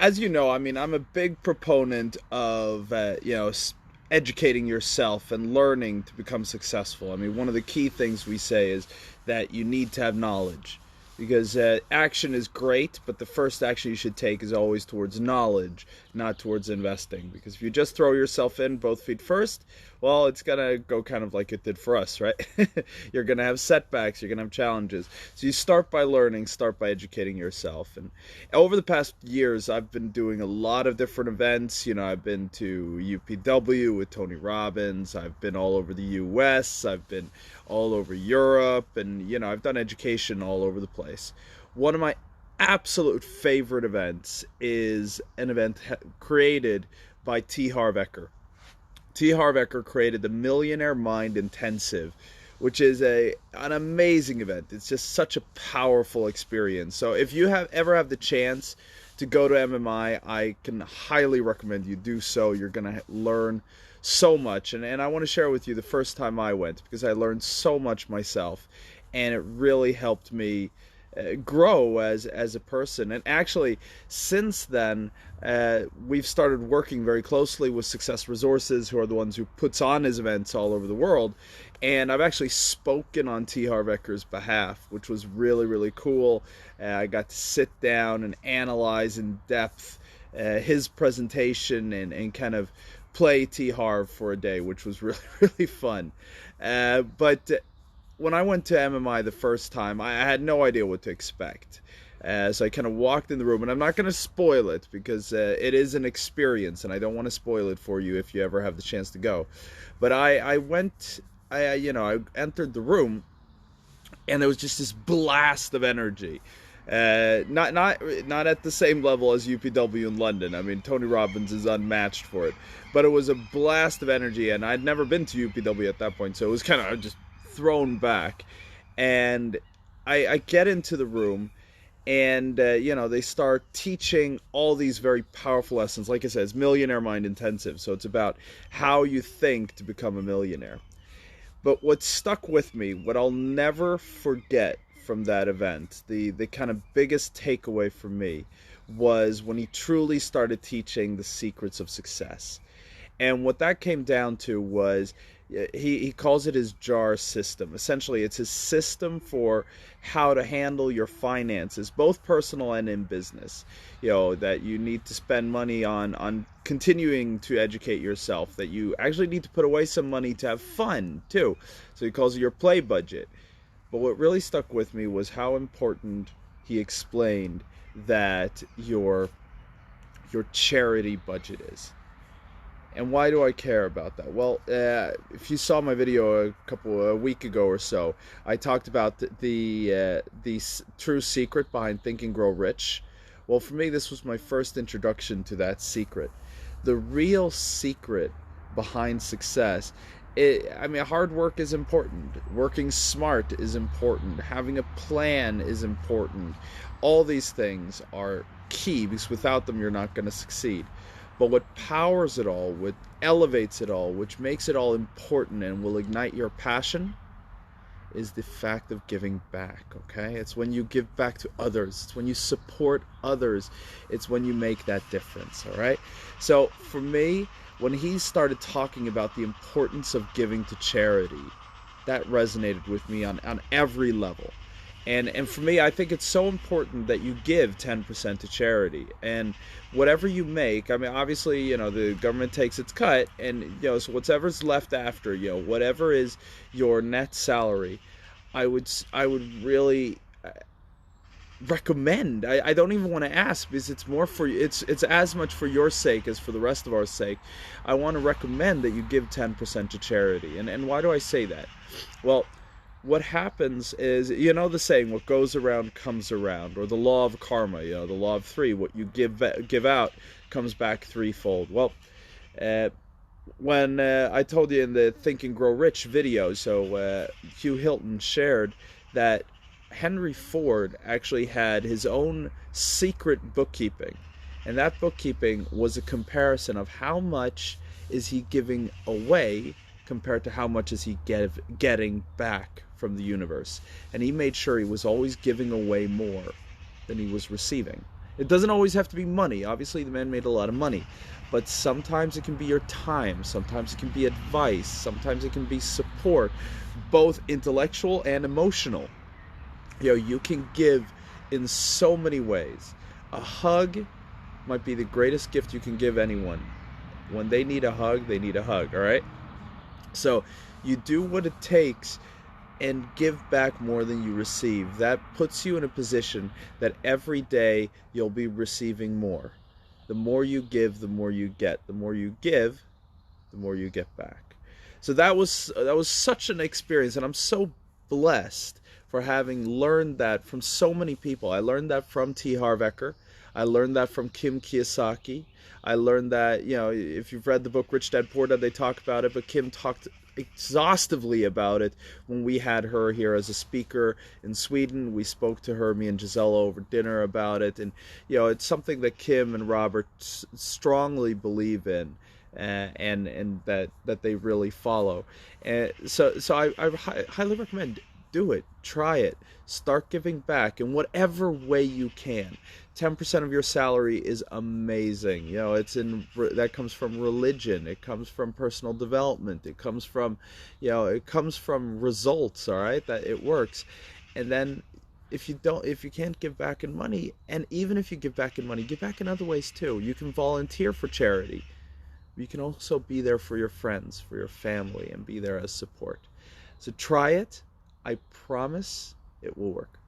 as you know, I mean, I'm a big proponent of, educating yourself and learning to become successful. I mean, one of the key things we say is that you need to have knowledge because action is great, but the first action you should take is always towards knowledge, not towards investing. Because if you just throw yourself in both feet first, well, it's going to go kind of like it did for us, right? You're going to have setbacks, you're going to have challenges. So you start by learning, start by educating yourself. And over the past years, I've been doing a lot of different events. I've been to UPW with Tony Robbins. I've been all over the US. I've been all over Europe. And, I've done education all over the place. One of my absolute favorite events is an event created by T Harv Ecker. T Harv Ecker created the Millionaire Mind Intensive, which is an amazing event. It's just such a powerful experience. So if you ever have the chance to go to MMI, I can highly recommend you do so. You're going to learn so much. And I want to share with you the first time I went because I learned so much myself. And it really helped me grow as a person. And actually, since then, we've started working very closely with Success Resources, who are the ones who puts on his events all over the world. And I've actually spoken on T Harv Ecker's behalf, which was really, really cool. I got to sit down and analyze in depth his presentation and kind of play T Harv for a day, which was really, really fun. But when I went to MMI the first time, I had no idea what to expect. So I kind of walked in the room, and I'm not going to spoil it because it is an experience, and I don't want to spoil it for you if you ever have the chance to go. But I entered the room, and there was just this blast of energy. Not at the same level as UPW in London. I mean, Tony Robbins is unmatched for it. But it was a blast of energy, and I'd never been to UPW at that point, so it was kind of just thrown back. And I get into the room, and they start teaching all these very powerful lessons. Like I said, it's Millionaire Mind Intensive, so it's about how you think to become a millionaire. But what stuck with me, what I'll never forget from that event, the kind of biggest takeaway for me, was when he truly started teaching the secrets of success. And what that came down to was he calls it his jar system. Essentially, it's his system for how to handle your finances, both personal and in business. That you need to spend money on continuing to educate yourself, that you actually need to put away some money to have fun too. So he calls it your play budget. But what really stuck with me was how important he explained that your charity budget is. And why do I care about that? Well, if you saw my video a week ago or so, I talked about the true secret behind Think and Grow Rich. Well, for me, this was my first introduction to that secret. The real secret behind success. Hard work is important. Working smart is important. Having a plan is important. All these things are key because without them, you're not going to succeed. But what powers it all, what elevates it all, which makes it all important and will ignite your passion, is the fact of giving back, okay? It's when you give back to others. It's when you support others. It's when you make that difference, all right? So for me, when he started talking about the importance of giving to charity, that resonated with me on every level. And for me, I think it's so important that you give 10% to charity. And whatever you make, I mean, obviously, the government takes its cut. And, so whatever's left after, whatever is your net salary, I would really recommend. I don't even want to ask because it's more for it's as much for your sake as for the rest of our sake. I want to recommend that you give 10% to charity. And why do I say that? Well, what happens is, the saying, what goes around comes around, or the law of karma, the law of three, what you give out comes back threefold. Well, when I told you in the Think and Grow Rich video, so Hugh Hilton shared that Henry Ford actually had his own secret bookkeeping, and that bookkeeping was a comparison of how much is he giving away compared to how much is he getting back from the universe. And he made sure he was always giving away more than he was receiving. It doesn't always have to be money. Obviously, the man made a lot of money. But sometimes it can be your time. Sometimes it can be advice. Sometimes it can be support, both intellectual and emotional. You can give in so many ways. A hug might be the greatest gift you can give anyone. When they need a hug, they need a hug, all right? So you do what it takes and give back more than you receive. That puts you in a position that every day you'll be receiving more. The more you give, the more you get. The more you give, the more you get back. So that was such an experience, and I'm so blessed for having learned that from so many people. I learned that from T Harv Ecker. I learned that from Kim Kiyosaki. I learned that, if you've read the book Rich Dad Poor Dad, they talk about it, but Kim talked exhaustively about it when we had her here as a speaker in Sweden. We spoke to her, me and Gisela, over dinner about it, and it's something that Kim and Robert strongly believe in, and that they really follow. And so I highly recommend, do it, try it, start giving back in whatever way you can. 10% of your salary is amazing. That comes from religion. It comes from personal development. It comes from, results. All right, that it works. And then if you can't give back in money, and even if you give back in money, give back in other ways too. You can volunteer for charity. You can also be there for your friends, for your family, and be there as support. So try it. I promise it will work.